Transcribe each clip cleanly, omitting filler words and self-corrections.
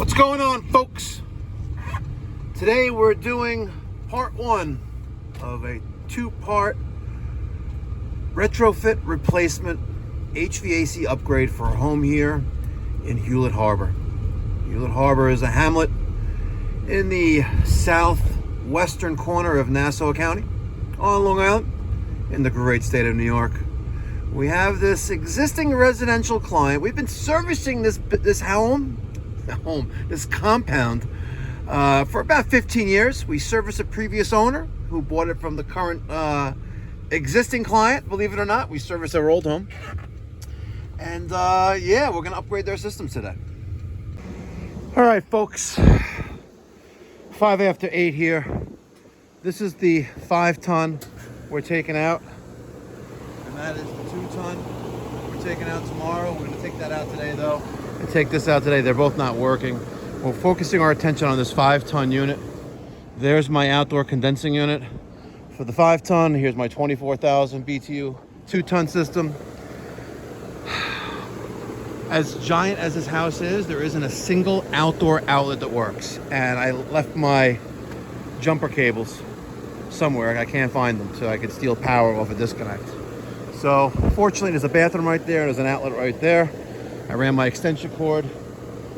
What's going on, folks? Today we're doing part one of a two-part retrofit replacement HVAC upgrade for a home here in Hewlett Harbor. Hewlett Harbor is a hamlet in the southwestern corner of Nassau County on Long Island in the great state of New York. We have this existing residential client. We've been servicing this compound for about 15 years. We service a previous owner who bought it from the current existing client. Believe it or not, we service our old home. And yeah, we're gonna upgrade their system today. All right, folks, 5 after 8 here. This is the 5-ton we're taking out, and that is the 2-ton we're taking out tomorrow. We're gonna take that out today though, and take this out today. They're both not working. We're focusing our attention on this 5-ton unit. There's my outdoor condensing unit for the 5-ton. Here's my 24,000 BTU 2-ton system. As giant as this house is, there isn't a single outdoor outlet that works. And I left my jumper cables somewhere. I can't find them, so I could steal power off a disconnect. So fortunately, there's a bathroom right there. There's an outlet right there. I ran my extension cord.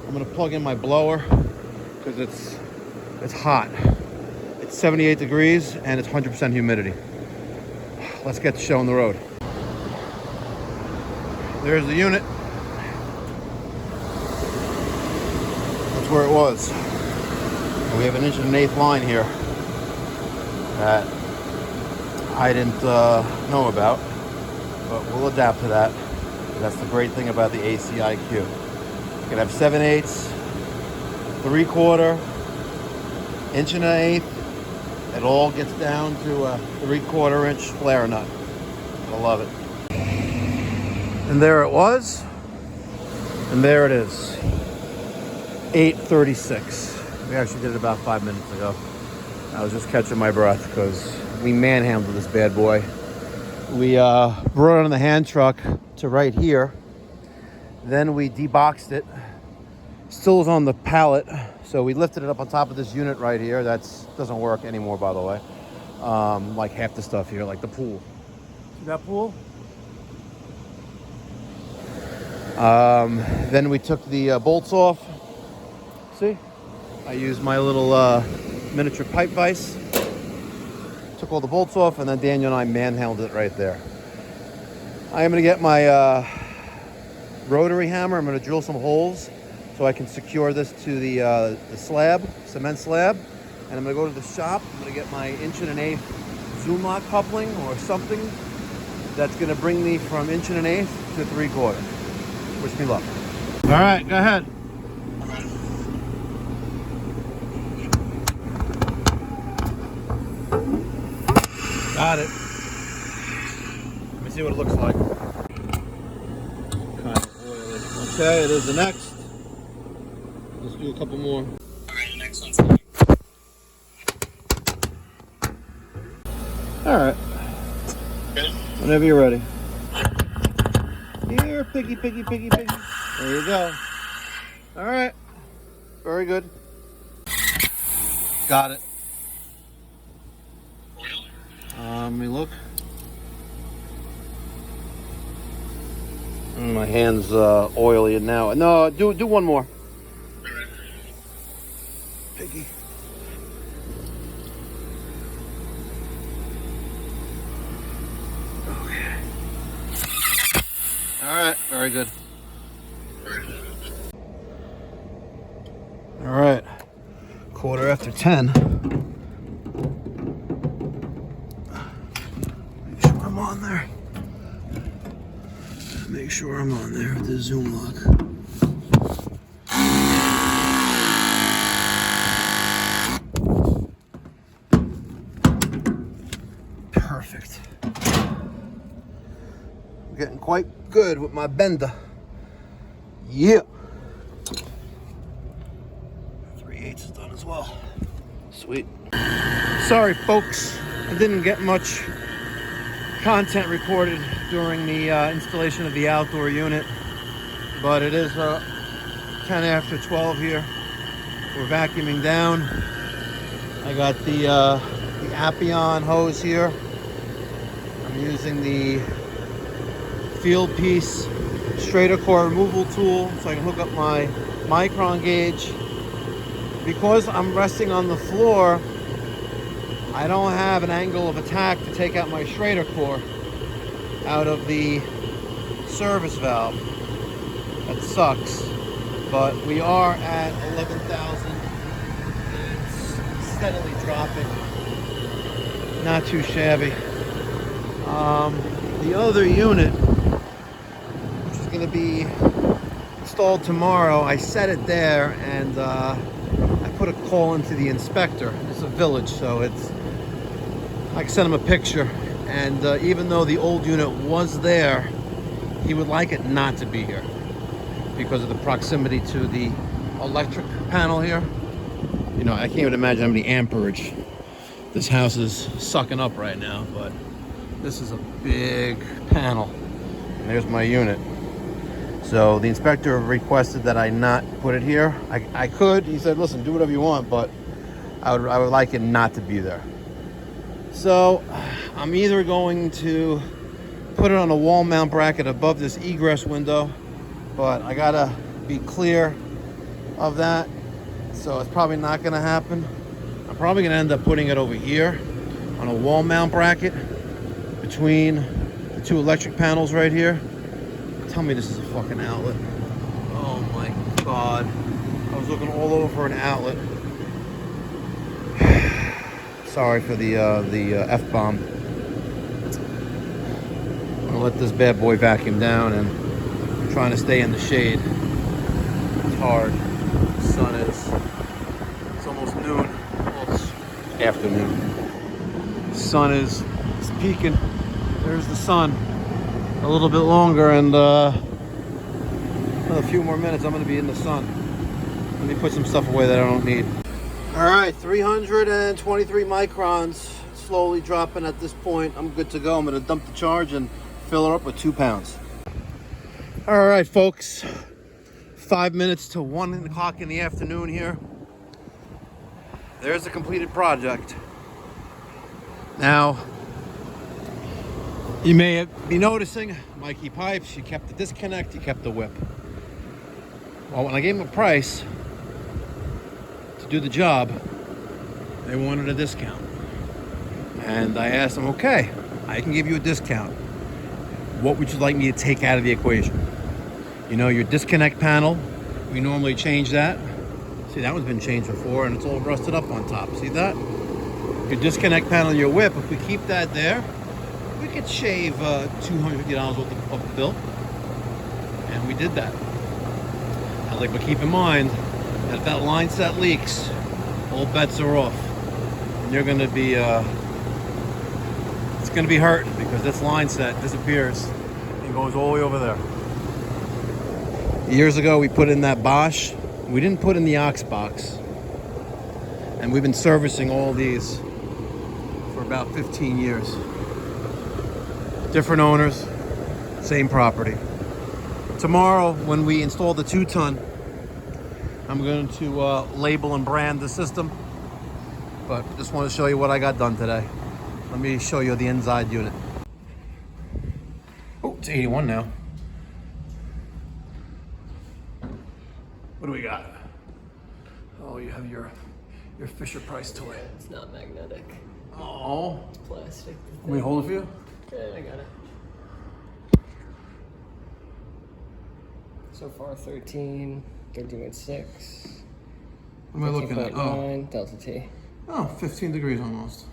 I'm gonna plug in my blower because it's hot. It's 78 degrees and it's 100% humidity. Let's get the show on the road. There's the unit. That's where it was. And we have an 1.1/8 line here that I didn't know about, but we'll adapt to that. That's the great thing about the ACIQ. You can have 7/8, 3/4, 1.1/8. It all gets down to a 3/4 inch flare nut. I love it. And there it was. And there it is. 8:36. We actually did it about 5 minutes ago. I was just catching my breath because we manhandled this bad boy. We brought it on the hand truck to right here. Then we deboxed it. Still is on the pallet. So we lifted it up on top of this unit right here. That doesn't work anymore, by the way. Like half the stuff here, like the pool. See that pool? Then we took the bolts off. See? I used my little miniature pipe vise. Took all the bolts off, and then Daniel and I manhandled it right there. I am going to get my rotary hammer. I'm going to drill some holes so I can secure this to the slab, cement slab. And I'm going to go to the shop. I'm going to get my 1.1/8 ZoomLock coupling or something that's going to bring me from 1.1/8 to 3/4. Wish me luck. All right, go ahead. Got it. Let me see what it looks like. Kind of oily. Okay, it is the next. Let's do a couple more. Alright, the next one's Alright. good. Whenever you're ready. Here, piggy, piggy, piggy, piggy. There you go. Alright. Very good. Got it. Let me look. My hand's oily now. No, do one more. Piggy. Okay. All right, very good. All right, 10:15. I'm on there. Make sure I'm on there with the ZoomLock. Perfect. I'm getting quite good with my bender. Yeah. 3/8 is done as well. Sweet. Sorry, folks. I didn't get much content recorded during the installation of the outdoor unit, but it is 10 after 12 here. We're vacuuming down. I got the Appion hose here. I'm using the field piece Schrader core removal tool so I can hook up my Micron gauge. Because I'm resting on the floor, I don't have an angle of attack to take out my Schrader core out of the service valve. That sucks. But we are at 11,000. It's steadily dropping. Not too shabby. The other unit, which is going to be installed tomorrow, I set it there and I put a call into the inspector. It's a village, so it's I can send him a picture. And even though the old unit was there, he would like it not to be here because of the proximity to the electric panel here. You know, I can't even imagine how many amperage this house is sucking up right now, but this is a big panel. And there's my unit. So the inspector requested that I not put it here. I could. He said, listen, do whatever you want, but I would like it not to be there. So I'm either going to put it on a wall mount bracket above this egress window, but I gotta be clear of that. So it's probably not gonna happen. I'm probably gonna end up putting it over here on a wall mount bracket between the two electric panels right here. Tell me this is a fucking outlet. Oh my God. I was looking all over for an outlet. Sorry for the F-bomb. I'm gonna let this bad boy vacuum down, and I'm trying to stay in the shade. It's hard. The sun is, it's almost noon. Well, it's afternoon. The sun is peaking. There's the sun. A little bit longer, and another few more minutes I'm gonna be in the sun. Let me put some stuff away that I don't need. All right, 323 microns, slowly dropping at this point. I'm good to go. I'm gonna dump the charge and fill her up with 2 pounds. All right, folks, 5 minutes to 1 o'clock in the afternoon here. There's a completed project. Now, you may be noticing Mikey Pipes, he kept the disconnect, he kept the whip. Well, when I gave him a price to do the job, they wanted a discount. And I asked them, okay, I can give you a discount. What would you like me to take out of the equation? You know, your disconnect panel, we normally change that. See, that one's been changed before and it's all rusted up on top. See that? Your disconnect panel, your whip, if we keep that there, we could shave $250 worth of the bill. And we did that. I was like, but keep in mind that if that line set leaks, all bets are off. And you're gonna be, it's gonna be hurting because this line set disappears and goes all the way over there. Years ago, we put in that Bosch. We didn't put in the aux box. And we've been servicing all these for about 15 years. Different owners, same property. Tomorrow, when we install the 2-ton, I'm going to label and brand the system. But just want to show you what I got done today. Let me show you the inside unit. Oh, it's 81 now. What do we got? Oh, you have your Fisher Price toy. It's not magnetic. Oh. It's plastic. Let me hold it for you? Yeah, I got it. So far 13, 13.6. What am I looking at? Oh. 9, delta T. Oh, 15 degrees almost.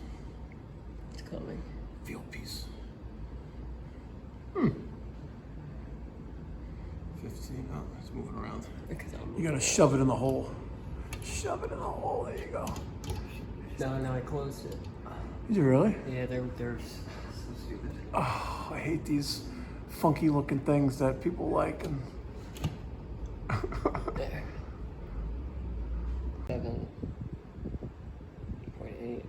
It's coming. Field piece. 15. Oh, it's moving around. Because You gotta shove it in the hole. Shove it in the hole. There you go. No, I closed it. Did you really? Yeah, they're so stupid. Oh, I hate these funky looking things that people like. And There. 7.8.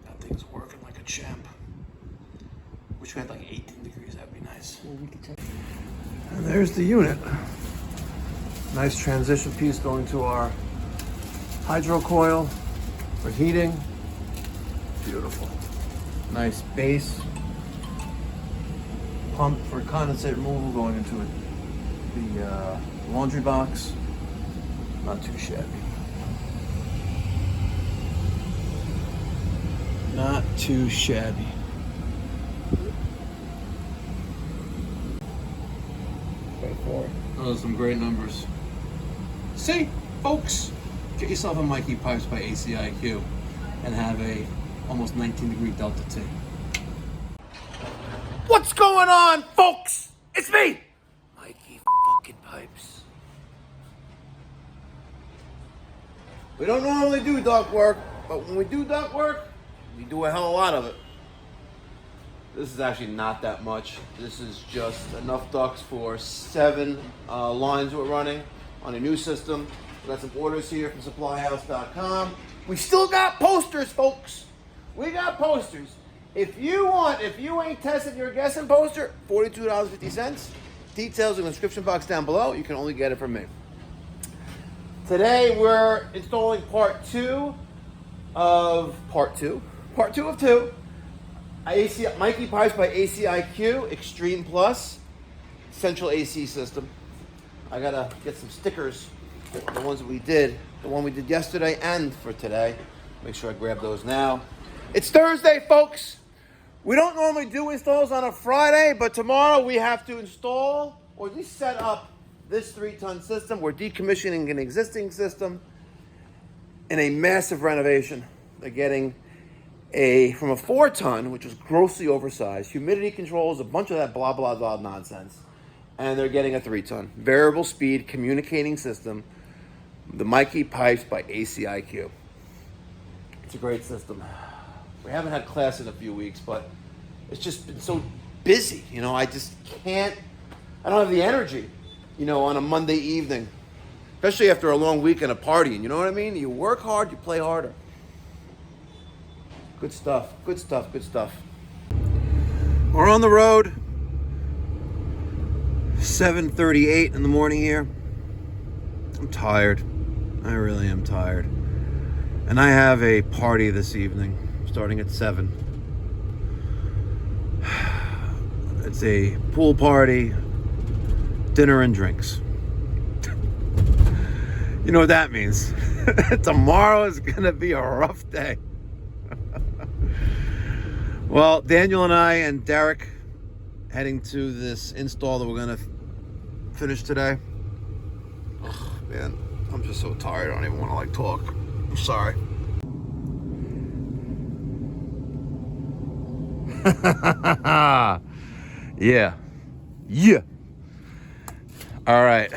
that thing's working like a champ. Wish we had like 18 degrees. That'd be nice. Well, we could check. And there's the unit. Nice transition piece going to our hydro coil for heating. Beautiful. Nice base pump for condensate removal going into the laundry box. Not too shabby. Not too shabby. Those are some great numbers. See, folks, get yourself a Mikey Pipes by ACIQ and have a almost 19-degree Delta T. What's going on, folks? It's me, Mikey fucking Pipes. We don't normally do duct work, but when we do duct work, we do a hell of a lot of it. This is actually not that much. This is just enough ducts for 7 lines we're running on a new system. We got some orders here from supplyhouse.com. We still got posters, folks. We got posters. If you ain't tested your guessing poster, $42.50. Details in the description box down below. You can only get it from me. Today we're installing part two of two. Mikey Pipes by ACIQ Extreme Plus central AC system. I gotta get some stickers, the ones that we did, the one we did yesterday and for today. Make sure I grab those now. It's Thursday, folks. We don't normally do installs on a Friday, but tomorrow we have to install or at least set up this 3-ton system. We're decommissioning an existing system in a massive renovation. They're getting from a 4-ton, which was grossly oversized, humidity controls, a bunch of that blah, blah, blah nonsense. And they're getting a 3-ton variable speed communicating system, the Mikey Pipes by ACIQ. It's a great system. We haven't had class in a few weeks, but it's just been so busy. You know, I don't have the energy, you know, on a Monday evening, especially after a long weekend of partying. You know what I mean? You work hard, you play harder. Good stuff, good stuff, good stuff. We're on the road. 7:38 in the morning here. I'm tired. I really am tired. And I have a party this evening, starting at 7. It's a pool party, dinner and drinks. You know what that means. Tomorrow is gonna be a rough day. Well, Daniel and I and Derek heading to this install that we're gonna finish today. Oh, man, I'm just so tired. I don't even want to talk. I'm sorry. Yeah. All right.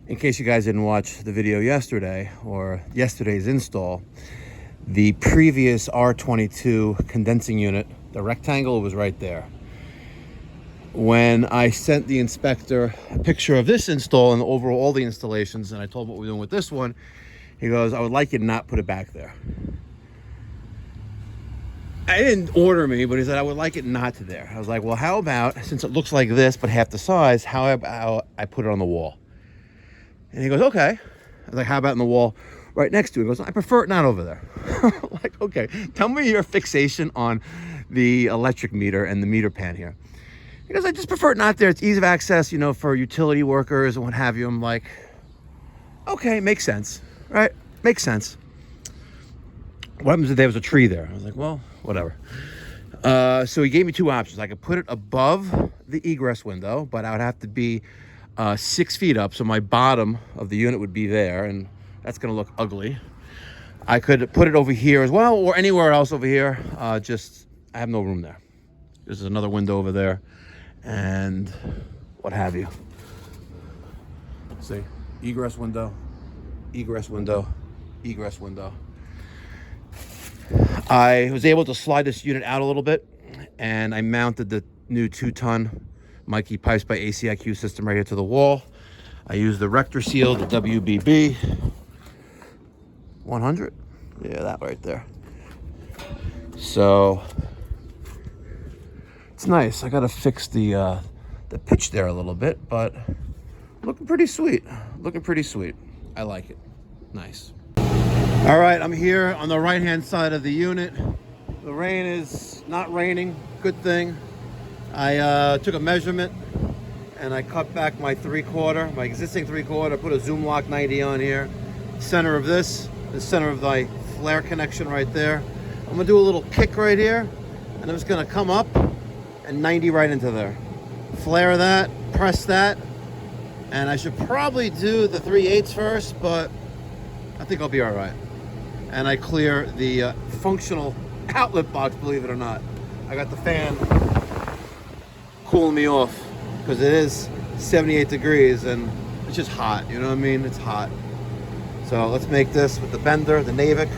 In case you guys didn't watch the video yesterday or yesterday's install, the previous R22 condensing unit, the rectangle, was right there. When I sent the inspector a picture of this install and overall all the installations, and I told him what we're doing with this one, he goes, I would like you to not put it back there. I didn't order me, but he said, I would like it not to there. I was like, well, how about, since it looks like this, but half the size, how about I put it on the wall? And he goes, okay. I was like, how about in the wall right next to it? He goes, I prefer it not over there. Like, okay, tell me your fixation on the electric meter and the meter pan here. He goes, I just prefer it not there. It's ease of access, you know, for utility workers and what have you. I'm like, okay, makes sense, right? Makes sense. What happens if there was a tree there? I was like, well, whatever. So he gave me 2 options. I could put it above the egress window, but I would have to be 6 feet up, so my bottom of the unit would be there, and that's going to look ugly. I could put it over here as well, or anywhere else over here. Just, I have no room there. There's another window over there, and what have you. See, egress window, egress window, egress window. I was able to slide this unit out a little bit, and I mounted the new 2-ton Mikey Pipes by ACIQ system right here to the wall. I used the Rector Seal, the WBB 100. Yeah, that right there. So it's nice. I gotta fix the pitch there a little bit, but Looking pretty sweet. Looking pretty sweet. I like it. Nice. All right, I'm here on the right-hand side of the unit. The rain is not raining. Good thing. I took a measurement and I cut back my 3/4, my existing 3/4, put a ZoomLock 90 on here. Center of this, the center of the flare connection right there. I'm gonna do a little kick right here, and I'm just gonna come up and 90 right into there. Flare that, press that, and I should probably do the 3/8 first, but I think I'll be all right. And I clear the functional outlet box, believe it or not. I got the fan cooling me off because it is 78 degrees and it's just hot, you know what I mean? It's hot. So let's make this with the bender, the Navic.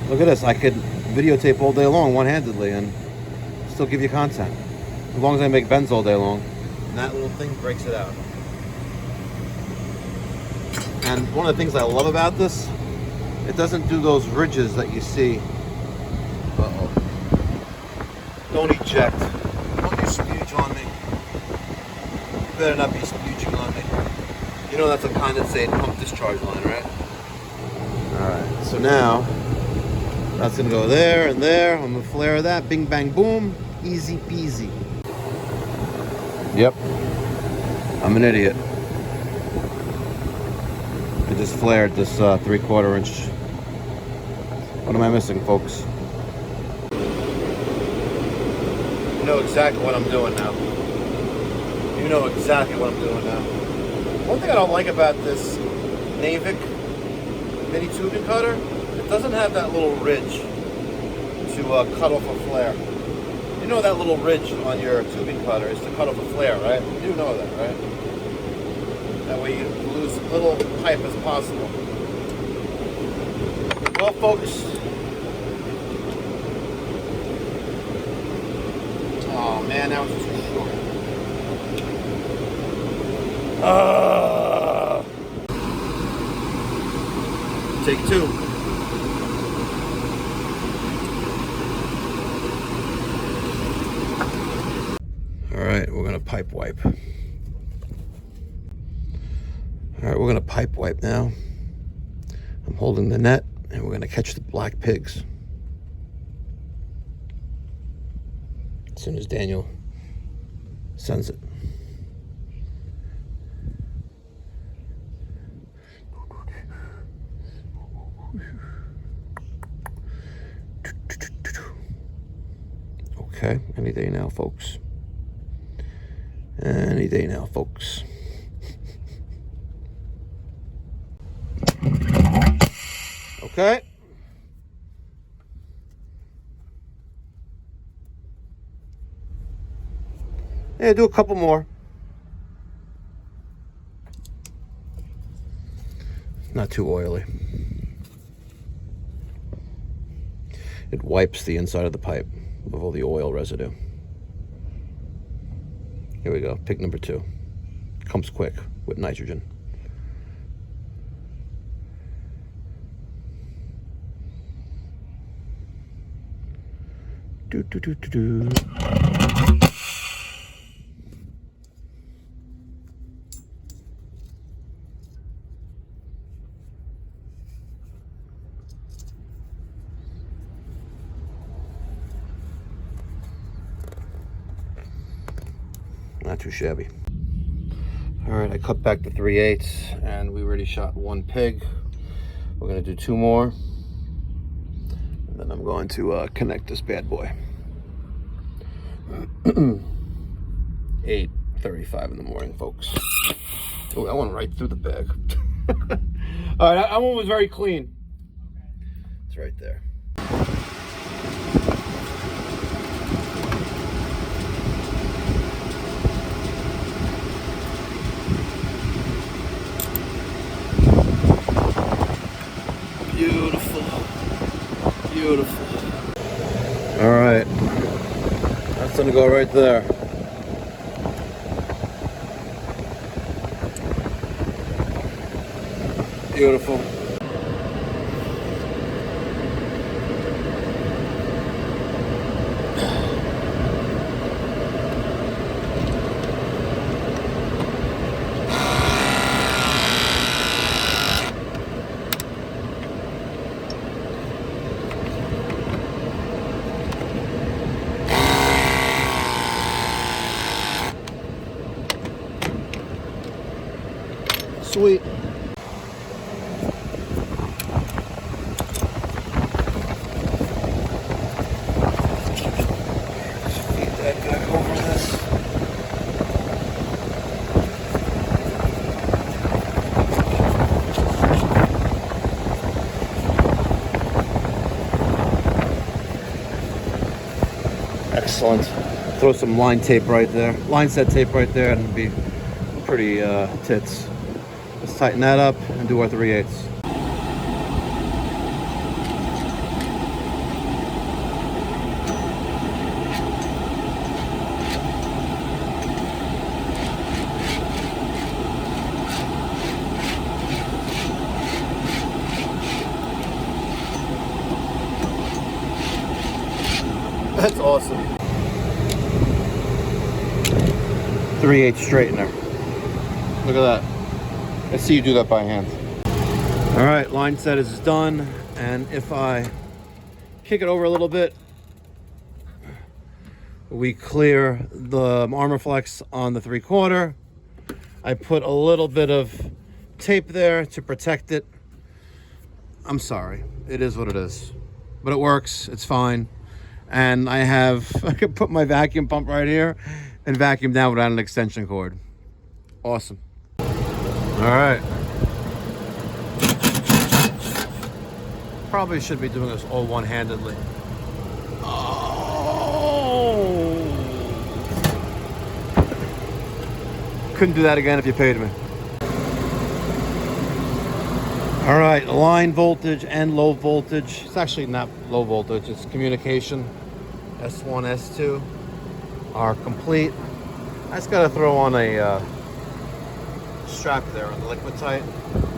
Look at this, I could videotape all day long one-handedly and still give you content. As long as I make bends all day long. And that little thing breaks it out. And one of the things I love about this, it doesn't do those ridges that you see. Uh-oh. Don't eject. Don't you spooge on me. You better not be spooging on me. You know that's a condensate pump discharge line, right? Alright, so now that's gonna go there and there. I'm gonna flare that. Bing, bang, boom. Easy peasy. Yep. I'm an idiot. I just flared this 3/4 inch. What am I missing, folks? You know exactly what I'm doing now. You know exactly what I'm doing now. One thing I don't like about this Navic mini tubing cutter, it doesn't have that little ridge to cut off a flare. You know that little ridge on your tubing cutter is to cut off a flare, right? You do know that, right? That way you lose as little pipe as possible. Well, folks. Oh man, that was too short. Take two. All right, we're gonna pipe wipe. All right, we're gonna pipe wipe now. I'm holding the net and we're gonna catch the black pigs. As soon as Daniel sends it. Okay, any day now, folks. Any day now, folks. Okay. Yeah, do a couple more. Not too oily. It wipes the inside of the pipe of all the oil residue. Here we go, pig number 2. Comes quick with nitrogen. Do, do, do, do, do. Not too shabby. All right, I cut back to 3/8 and we already shot 1 pig. We're gonna do 2 more. And then I'm going to connect this bad boy. 8:35 in the morning, folks. Oh, that went right through the bag. All right, that one was very clean. It's right there. Beautiful. Beautiful. All right. That's gonna go right there. Beautiful. Sweet. Feed that guy over this. Excellent. Throw some line tape right there. Line set tape right there and it'll be pretty tits. Let's tighten that up and do our 3/8. That's awesome. 3/8 straightener. Look at that. I see you do that by hand. All right, line set is done. And if I kick it over a little bit, we clear the armor flex on the 3/4. I put a little bit of tape there to protect it. I'm sorry, it is what it is, but it works, it's fine. And I can put my vacuum pump right here and vacuum down without an extension cord. Awesome. All right. Probably should be doing this all one-handedly. Oh! Couldn't do that again if you paid me. All right, line voltage and low voltage. It's actually not low voltage, it's communication. S1, S2 are complete. I just gotta throw on a strap there on the liquid tight,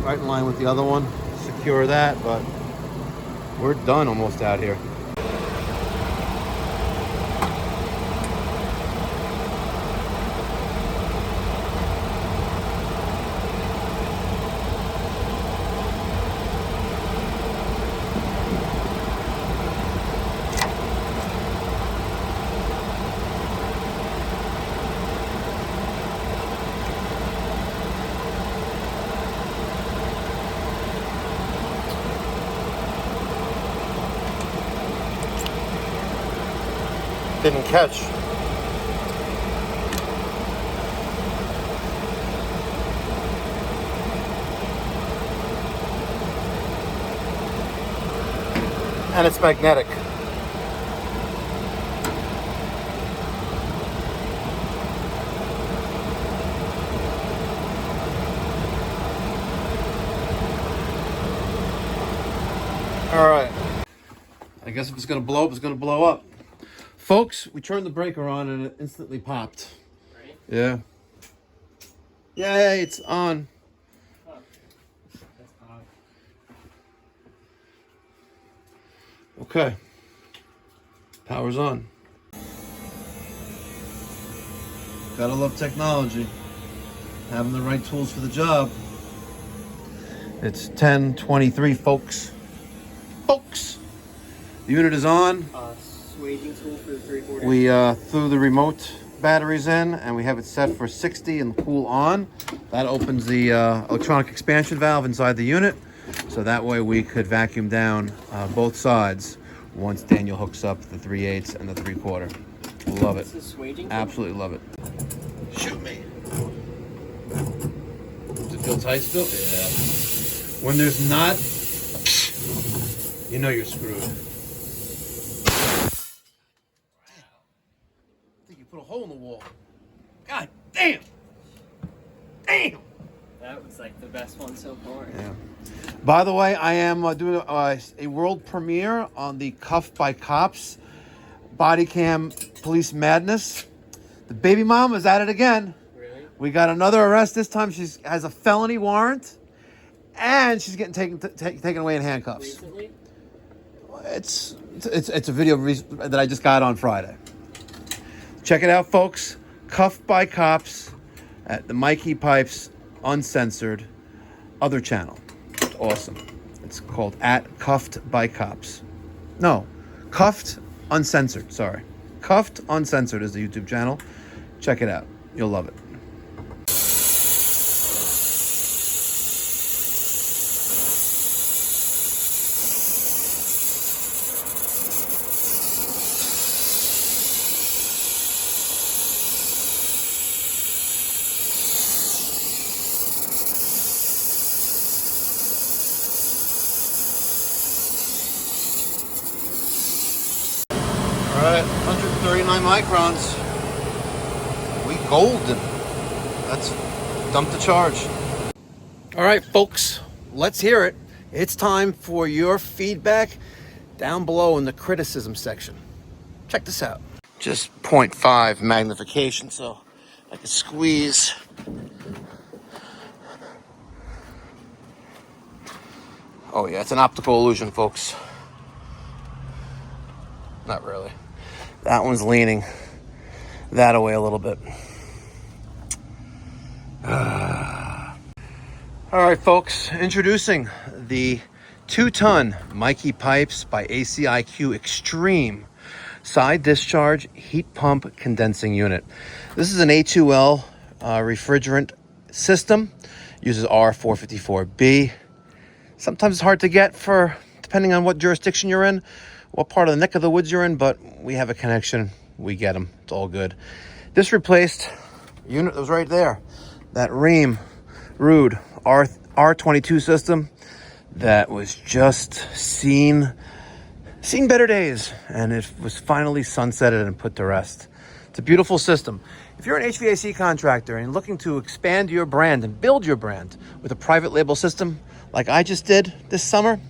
right in line with the other one. Secure that, but we're done almost out here. Didn't catch. And it's magnetic. All right. I guess if it's gonna blow up, it's gonna blow up. Folks, we turned the breaker on and it instantly popped. Right? Yeah. Yay, it's on. Oh. That's odd. Okay. Power's on. Gotta love technology. Having the right tools for the job. It's 10:23, folks. Folks! The unit is on. Waging tool for the 3/4. We threw the remote batteries in and we have it set for 60 and cool on. That opens the electronic expansion valve inside the unit. So that way we could vacuum down both sides once Daniel hooks up the 3/8 and the 3/4. Love it. Absolutely love it. Shoot me. Does it feel tight still? Yeah. When there's not, you know you're screwed. Put a hole in the wall. God damn! Damn! That was like the best one so far. Yeah. By the way, I am doing a world premiere on the Cuff by Cops body cam police madness. The baby mom is at it again. Really? We got another arrest. This time she has a felony warrant, and she's getting taken away in handcuffs. Recently? It's a video that I just got on Friday. Check it out, folks. Cuffed by Cops at the Mikey Pipes Uncensored other channel. It's awesome. It's called @Cuffed by Cops. No, Cuffed Uncensored. Sorry. Cuffed Uncensored is the YouTube channel. Check it out. You'll love it. microns. We golden. Let's dump the charge. All right, folks, let's hear it. It's time for your feedback down below in the criticism section. Check this out. Just 0.5 magnification, so I can squeeze. Oh yeah, it's an optical illusion, folks. Not really. That one's leaning that away a little bit. All right, folks, introducing the 2-ton Mikey Pipes by ACIQ Extreme side discharge heat pump condensing unit. This is an A2L refrigerant system. Uses R454B. Sometimes it's hard to get depending on what jurisdiction you're in, what part of the neck of the woods you're in, but we have a connection. We get them. It's all good. This replaced a unit that was right there. That Rheem R22 system that was just seen better days, and it was finally sunsetted and put to rest. It's a beautiful system. If you're an HVAC contractor and looking to expand your brand and build your brand with a private label system like I just did this summer,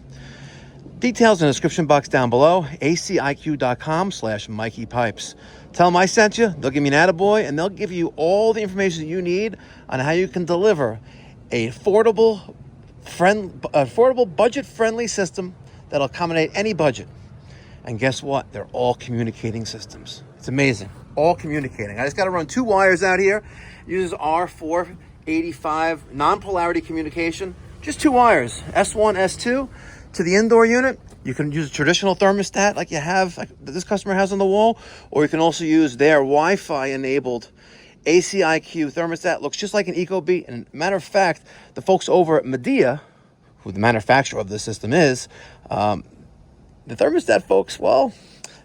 details in the description box down below, aciq.com/Mikey Pipes. Tell them I sent you. They'll give me an attaboy, and they'll give you all the information you need on how you can deliver a affordable, budget-friendly system that'll accommodate any budget. And guess what? They're all communicating systems. It's amazing. All communicating. I just got to run 2 wires out here. It uses R485 non-polarity communication. Just 2 wires, S1, S2, to the indoor unit. You can use a traditional thermostat like you have, like this customer has on the wall, or you can also use their Wi-Fi enabled ACIQ thermostat. Looks just like an Ecobee. And matter of fact, the folks over at Medea, who the manufacturer of the system is, the thermostat folks, well,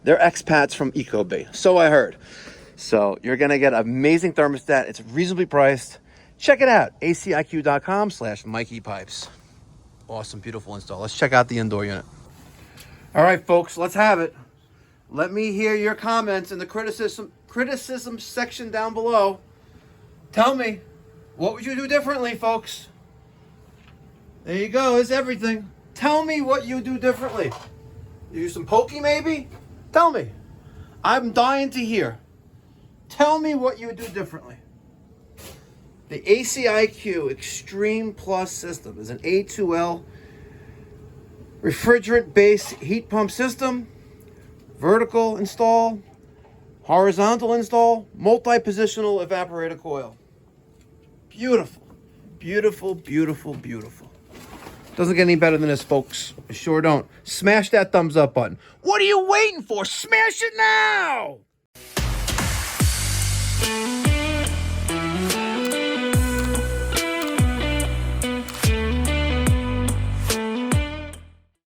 they're expats from Ecobee. So I heard. So you're going to get an amazing thermostat. It's reasonably priced. Check it out, aciq.com/Mikey Pipes. Awesome, beautiful install. Let's check out the indoor unit. All right, folks, let's have it. Let me hear your comments in the criticism section down below. Tell me, what would you do differently, folks? There you go, it's everything. Tell me what you do differently. You use some pokey, maybe? Tell me. I'm dying to hear. Tell me what you would do differently. The ACIQ Extreme Plus system is an A2L refrigerant-based heat pump system. Vertical install, horizontal install, multi-positional evaporator coil. Beautiful, beautiful, beautiful, beautiful. Doesn't get any better than this, folks. I sure don't. Smash that thumbs up button. What are you waiting for? Smash it now!